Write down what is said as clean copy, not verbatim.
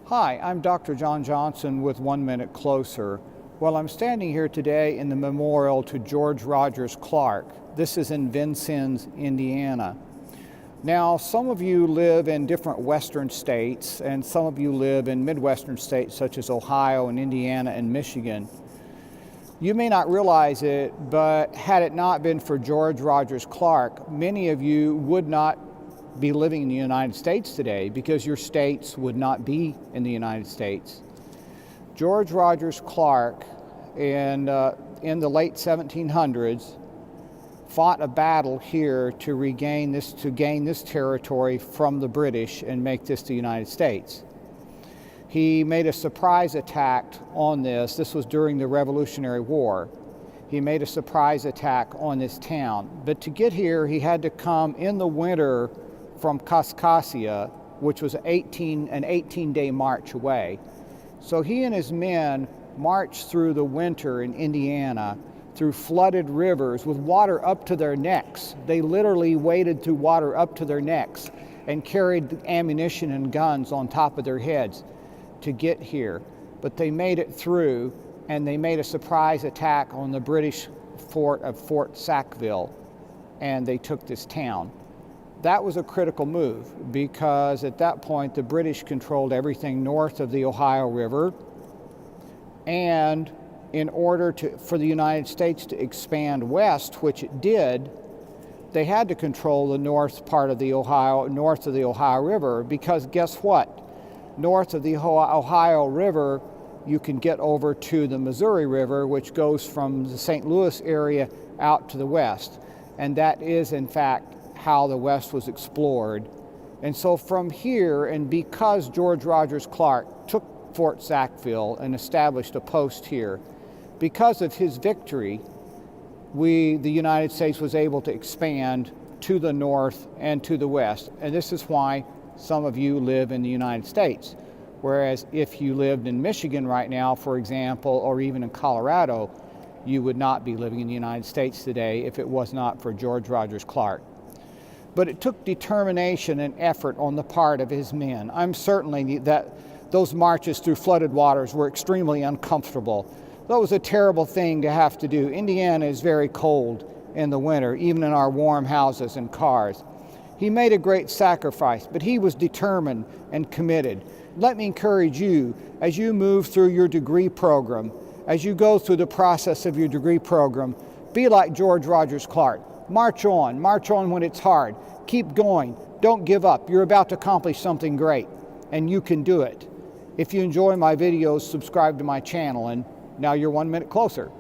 Hi, I'm Dr. John Johnson with 1 Minute Closer. Well, I'm standing here today in the memorial to George Rogers Clark. This is in Vincennes, Indiana. Now, some of you live in different western states, and some of you live in midwestern states such as Ohio and Indiana and Michigan. You may not realize it, but had it not been for George Rogers Clark, many of you would not be living in the United States today because your states would not be in the United States. George Rogers Clark in the late 1700s fought a battle here to gain this territory from the British and make this the United States. He made a surprise attack on this. This was during the Revolutionary War. He made a surprise attack on this town. But to get here, he had to come in the winter from Kaskaskia, which was an 18-day march away. So he and his men marched through the winter in Indiana, through flooded rivers with water up to their necks. They literally waded through water up to their necks and carried ammunition and guns on top of their heads to get here. But they made it through, and they made a surprise attack on the British fort of Fort Sackville, and they took this town. That was a critical move because at that point the British controlled everything north of the Ohio River, and in order for the United States to expand west, which it did, they had to control the north part of the north of the Ohio River, because guess what? North of the Ohio River, you can get over to the Missouri River, which goes from the St. Louis area out to the west. And that is, in fact, how the West was explored. And so from here, and because George Rogers Clark took Fort Sackville and established a post here, because of his victory, the United States was able to expand to the north and to the west. And this is why some of you live in the United States. Whereas if you lived in Michigan right now, for example, or even in Colorado, you would not be living in the United States today if it was not for George Rogers Clark. But it took determination and effort on the part of his men. I'm certainly that those marches through flooded waters were extremely uncomfortable. That was a terrible thing to have to do. Indiana is very cold in the winter, even in our warm houses and cars. He made a great sacrifice, but he was determined and committed. Let me encourage you, as you move through your degree program, as you go through the process of your degree program, be like George Rogers Clark. March on when it's hard. Keep going. Don't give up. You're about to accomplish something great, and you can do it. If you enjoy my videos, subscribe to my channel, and now you're 1 minute closer.